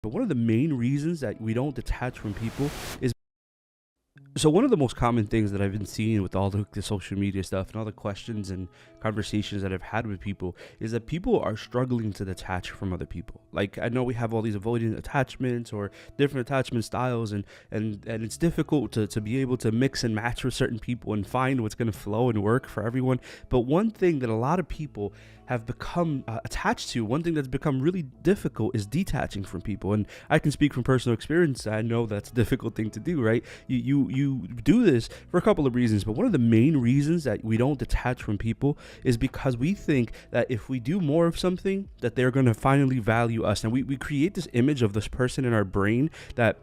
but one of the main reasons that we don't detach from people is so one of the most common things that I've been seeing with all the social media stuff and all the questions and conversations that I've had with people is that people are struggling to detach from other people. Like, I know we have all these avoidant attachments or different attachment styles, and it's difficult to be able to mix and match with certain people and find what's going to flow and work for everyone. But one thing that a lot of people have become attached to, one thing that's become really difficult is detaching from people. And I can speak from personal experience. I know that's a difficult thing to do, right? You do this for a couple of reasons, but one of the main reasons that we don't detach from people is because we think that if we do more of something, that they're going to finally value us. And we create this image of this person in our brain that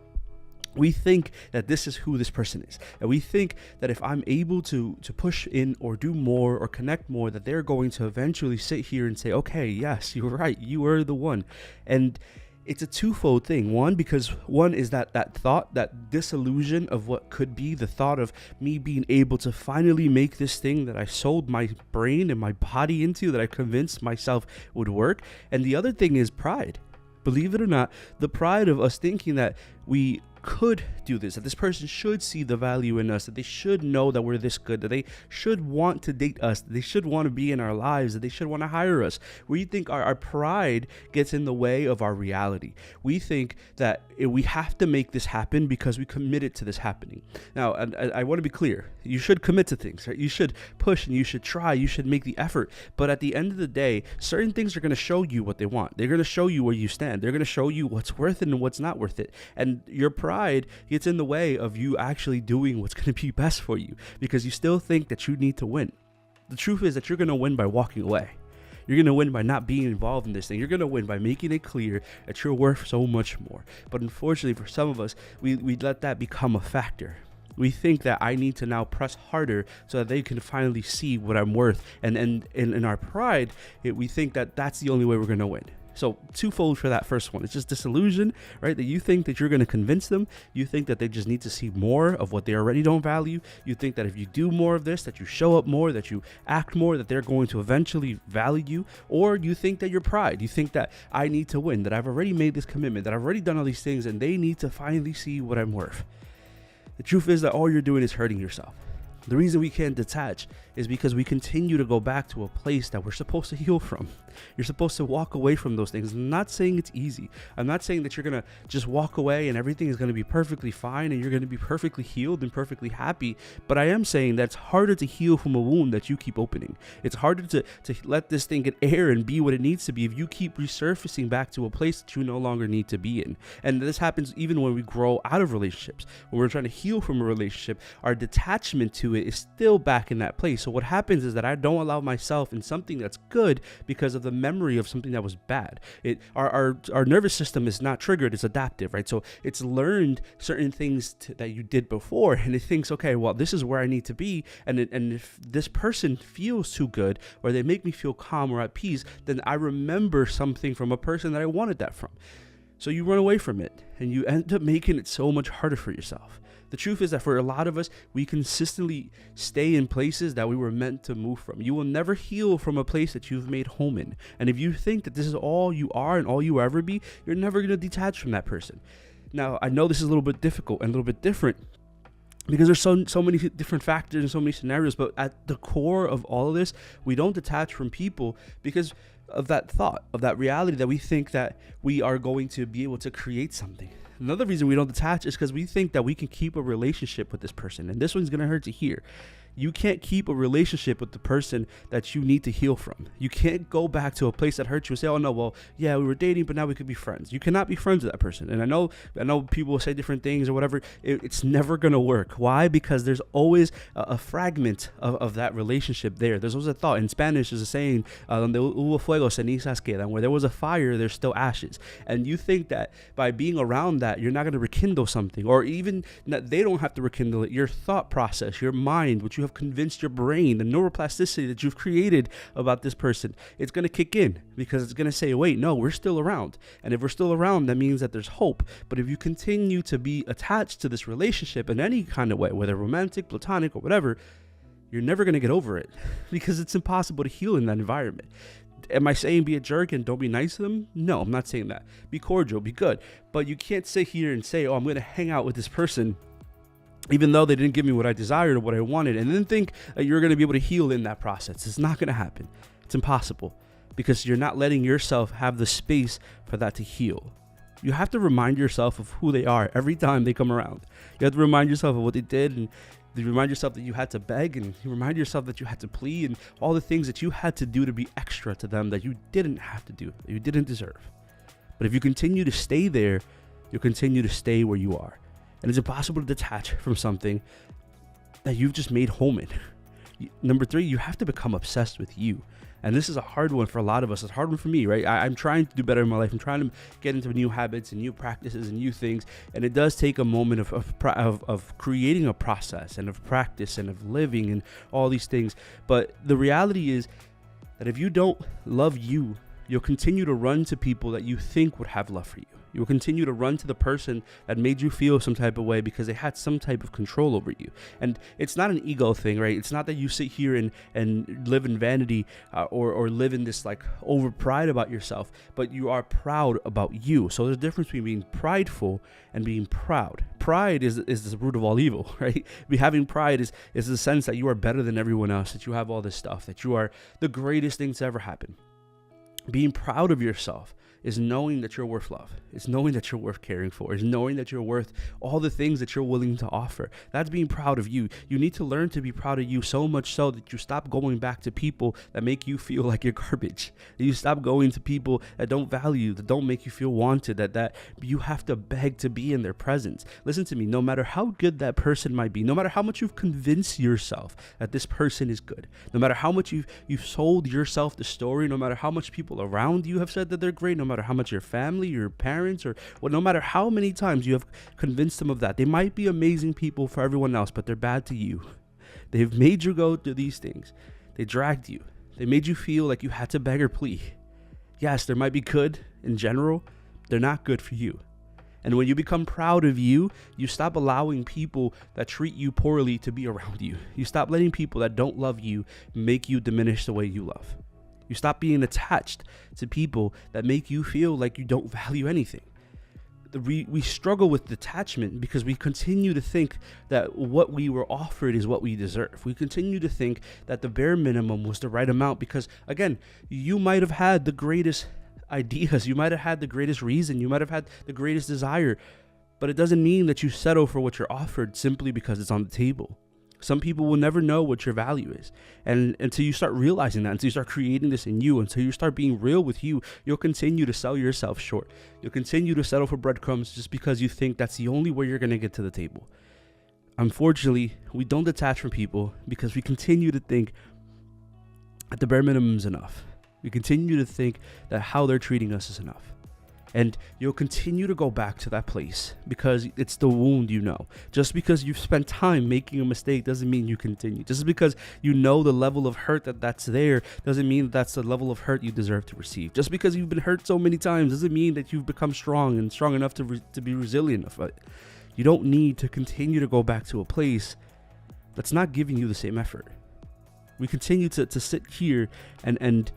we think that this is who this person is. And we think that if I'm able to push in or do more or connect more, that they're going to eventually sit here and say, okay, yes, you're right, you are the one. And it's a twofold thing. One, because one is that thought, that disillusion of what could be, the thought of me being able to finally make this thing that I sold my brain and my body into, that I convinced myself would work. And the other thing is pride. Believe it or not, the pride of us thinking that we could do this, that this person should see the value in us, that they should know that we're this good, that they should want to date us, that they should want to be in our lives, that they should want to hire us. We think our pride gets in the way of our reality. We think that we have to make this happen because we committed to this happening. Now, I want to be clear. You should commit to things, right? You should push and you should try, you should make the effort. But at the end of the day, certain things are going to show you what they want. They're going to show you where you stand. They're going to show you what's worth it and what's not worth it. And your pride gets in the way of you actually doing what's going to be best for you because you still think that you need to win. The truth is that you're going to win by walking away. You're going to win by not being involved in this thing. You're going to win by making it clear that you're worth so much more. But unfortunately, for some of us, we let that become a factor. We think that I need to now press harder so that they can finally see what I'm worth. And in our pride, we think that that's the only way we're going to win. So twofold for that first one. It's just disillusion, right? That you think that you're going to convince them. You think that they just need to see more of what they already don't value. You think that if you do more of this, that you show up more, that you act more, that they're going to eventually value you. Or you think that your pride. You think that I need to win, that I've already made this commitment, that I've already done all these things, and they need to finally see what I'm worth. The truth is that all you're doing is hurting yourself. The reason we can't detach is because we continue to go back to a place that we're supposed to heal from. You're supposed to walk away from those things. I'm not saying it's easy. I'm not saying that you're going to just walk away and everything is going to be perfectly fine and you're going to be perfectly healed and perfectly happy. But I am saying that it's harder to heal from a wound that you keep opening. It's harder to let this thing get air and be what it needs to be if you keep resurfacing back to a place that you no longer need to be in. And this happens even when we grow out of relationships. When we're trying to heal from a relationship, our detachment to it is still back in that place. So what happens is that I don't allow myself in something that's good because of the memory of something that was bad. Our nervous system is not triggered, it's adaptive, right? So it's learned certain things that you did before, and it thinks, okay, well, this is where I need to be, and if this person feels too good or they make me feel calm or at peace, then I remember something from a person that I wanted that from. So you run away from it and you end up making it so much harder for yourself. The truth is that for a lot of us, we consistently stay in places that we were meant to move from. You will never heal from a place that you've made home in. And if you think that this is all you are and all you will ever be, you're never going to detach from that person. Now, I know this is a little bit difficult and a little bit different because there's so many different factors and so many scenarios, but at the core of all of this, we don't detach from people because of that thought, of that reality that we think that we are going to be able to create something. Another reason we don't detach is because we think that we can keep a relationship with this person. And this one's going to hurt to hear. You can't keep a relationship with the person that you need to heal from. You can't go back to a place that hurt you and say, oh no, well, yeah, we were dating, but now we could be friends. You cannot be friends with that person. And I know people will say different things or whatever. It's never going to work. Why? Because there's always a fragment of that relationship there. There's always a thought. In Spanish, there's a saying, donde hubo fuego, cenizas quedan. Where there was a fire, there's still ashes. And you think that by being around that, you're not going to rekindle something, or even that they don't have to rekindle it. Your thought process, your mind, what you have convinced your brain, the neuroplasticity that you've created about this person, it's going to kick in because it's going to say, wait, no, we're still around. And if we're still around, that means that there's hope. But if you continue to be attached to this relationship in any kind of way, whether romantic, platonic, or whatever, you're never going to get over it because it's impossible to heal in that environment. Am I saying be a jerk and don't be nice to them? No, I'm not saying that. Be cordial, be good. But you can't sit here and say, oh, I'm going to hang out with this person even though they didn't give me what I desired or what I wanted, and then think that you're going to be able to heal in that process. It's not going to happen. It's impossible, because you're not letting yourself have the space for that to heal. You have to remind yourself of who they are every time they come around. You have to remind yourself of what they did, and you remind yourself that you had to beg, and you remind yourself that you had to plead, and all the things that you had to do to be extra to them that you didn't have to do, that you didn't deserve. But if you continue to stay there, you'll continue to stay where you are. And it's impossible to detach from something that you've just made home in. Number 3, you have to become obsessed with you. And this is a hard one for a lot of us. It's a hard one for me, right? I'm trying to do better in my life. I'm trying to get into new habits and new practices and new things. And it does take a moment of creating a process and of practice and of living and all these things. But the reality is that if you don't love you, you'll continue to run to people that you think would have love for you. You will continue to run to the person that made you feel some type of way because they had some type of control over you. And it's not an ego thing, right? It's not that you sit here and live in vanity or live in this like over pride about yourself, but you are proud about you. So there's a difference between being prideful and being proud. Pride is the root of all evil, right? Having pride is the sense that you are better than everyone else, that you have all this stuff, that you are the greatest thing to ever happen. Being proud of yourself is knowing that you're worth love. It's knowing that you're worth caring for. It's knowing that you're worth all the things that you're willing to offer. That's being proud of you. You need to learn to be proud of you so much so that you stop going back to people that make you feel like you're garbage. That you stop going to people that don't value you, that don't make you feel wanted, that you have to beg to be in their presence. Listen to me, no matter how good that person might be, no matter how much you've convinced yourself that this person is good, no matter how much you've sold yourself the story, no matter how much people around you have said that they're great, no matter how much your family, your parents, or well, no matter how many times you have convinced them of that, they might be amazing people for everyone else, but they're bad to you. They've made you go through these things. They dragged you. They made you feel like you had to beg or plead. Yes, they might be good in general. They're not good for you. And when you become proud of you, you stop allowing people that treat you poorly to be around you. You stop letting people that don't love you make you diminish the way you love. You stop being attached to people that make you feel like you don't value anything. We struggle with detachment because we continue to think that what we were offered is what we deserve. We continue to think that the bare minimum was the right amount because, again, you might have had the greatest ideas. You might have had the greatest reason. You might have had the greatest desire. But it doesn't mean that you settle for what you're offered simply because it's on the table. Some people will never know what your value is. And until you start realizing that, until you start creating this in you, until you start being real with you, you'll continue to sell yourself short. You'll continue to settle for breadcrumbs just because you think that's the only way you're going to get to the table. Unfortunately, we don't detach from people because we continue to think that the bare minimum is enough. We continue to think that how they're treating us is enough. And you'll continue to go back to that place because it's the wound you know. Just because you've spent time making a mistake doesn't mean you continue. Just because you know the level of hurt that's there doesn't mean that's the level of hurt you deserve to receive. Just because you've been hurt so many times doesn't mean that you've become strong and strong enough to be resilient enough. You don't need to continue to go back to a place that's not giving you the same effort. We continue to sit here and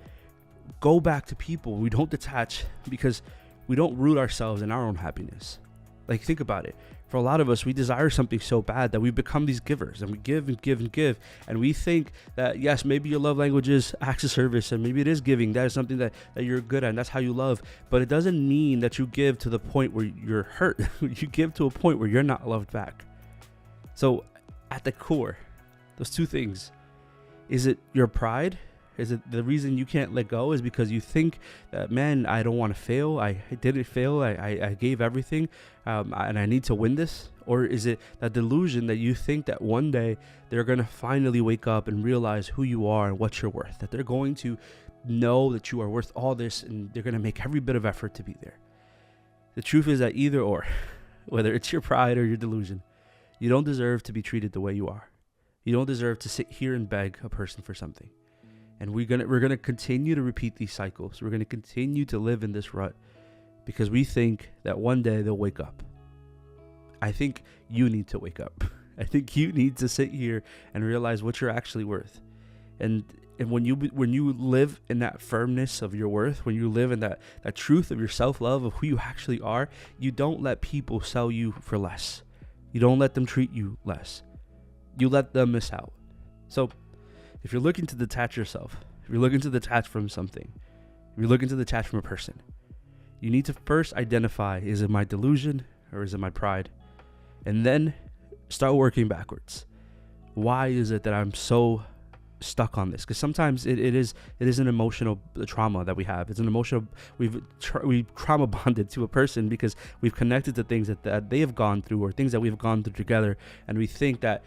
go back to people. We don't detach because we don't root ourselves in our own happiness. Like, think about it. For a lot of us, we desire something so bad that we become these givers, and we give and give and give. And we think that, yes, maybe your love language is acts of service, and maybe it is giving. That is something that you're good at, and that's how you love. But it doesn't mean that you give to the point where you're hurt. You give to a point where you're not loved back. So at the core, those two things, is it your pride? Is it the reason you can't let go is because you think that, man, I don't want to fail. I didn't fail. I gave everything and I need to win this? Or is it that delusion that you think that one day they're going to finally wake up and realize who you are and what you're worth, that they're going to know that you are worth all this and they're going to make every bit of effort to be there? The truth is that either or, whether it's your pride or your delusion, you don't deserve to be treated the way you are. You don't deserve to sit here and beg a person for something. And we're gonna continue to repeat these cycles. We're gonna continue to live in this rut because we think that one day they'll wake up. I think you need to wake up. I think you need to sit here and realize what you're actually worth. And when you live in that firmness of your worth, when you live in that truth of your self-love, of who you actually are, you don't let people sell you for less. You don't let them treat you less. You let them miss out. So if you're looking to detach yourself, if you're looking to detach from something, if you're looking to detach from a person, you need to first identify, is it my delusion or is it my pride? And then start working backwards. Why is it that I'm so stuck on this? Because sometimes it is an emotional trauma that we have. It's an emotional, we've trauma bonded to a person because we've connected to things that they have gone through, or things that we've gone through together, and we think that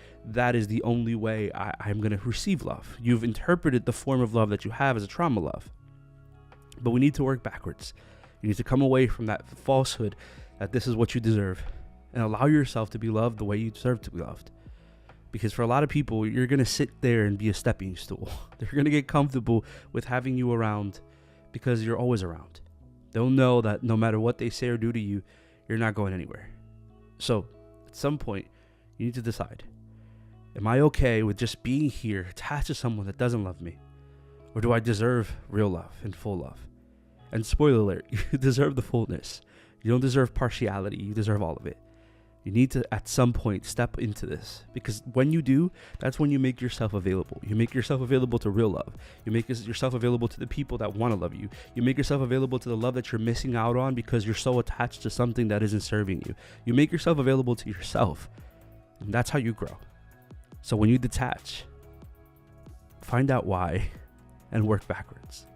is the only way I'm going to receive love. You've interpreted the form of love that you have as a trauma love. But we need to work backwards. You need to come away from that falsehood that this is what you deserve, and allow yourself to be loved the way you deserve to be loved. Because for a lot of people, you're going to sit there and be a stepping stool. They're going to get comfortable with having you around because you're always around. They'll know that no matter what they say or do to you, you're not going anywhere. So at some point, you need to decide, am I okay with just being here attached to someone that doesn't love me? Or do I deserve real love and full love? And spoiler alert, you deserve the fullness. You don't deserve partiality. You deserve all of it. You need to, at some point, step into this, because when you do, that's when you make yourself available. You make yourself available to real love. You make yourself available to the people that want to love you. You make yourself available to the love that you're missing out on because you're so attached to something that isn't serving you. You make yourself available to yourself, and that's how you grow. So when you detach, find out why and work backwards.